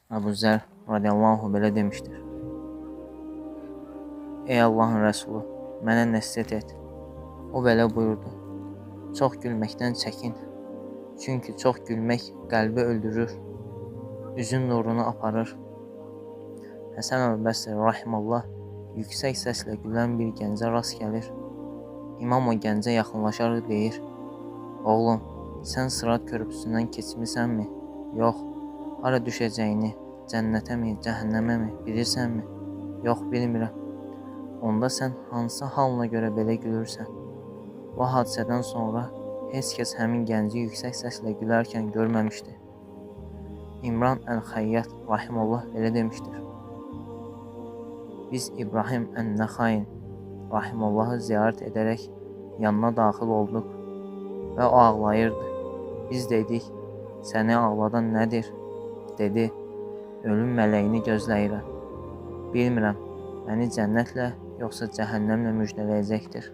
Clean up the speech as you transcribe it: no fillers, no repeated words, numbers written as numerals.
Əbu Zər radiyallahu belə demişdir: Ey Allahın Rəsulu, mənə nəsihət et. O belə buyurdu: Çox gülməkdən çəkin. Çünki çox gülmək qəlbi öldürür, üzün nurunu aparır. Həsən əl-Bəsri rahimallah yüksək səslə gülən bir gəncə rast gəlir. İmam o gəncə yaxınlaşaraq deyir: Oğlum, sən Sırat körpüsündən keçmisənmi? Yox. Hara düşəcəyini, cənnətəmi, cəhənnəməmi bilirsənmi? Yox, bilmirəm. Onda sən hansı halına görə belə gülürsən? Bu hadisədən sonra heç kəs həmin gənci yüksək səslə gülərkən görməmişdi. İmran əl-Xəyyat rahimallah belə demişdir: Biz İbrahim ən-Nəxain rahimallahı ziyarət edərək yanına daxil olduq və o ağlayırdı. Biz dedik: Səni ağladan nədir? Dedi: Ölüm mələyini gözləyirəm. Bilmirəm, məni cənnətlə yoxsa cəhənnəmlə müjdələyəcəkdir.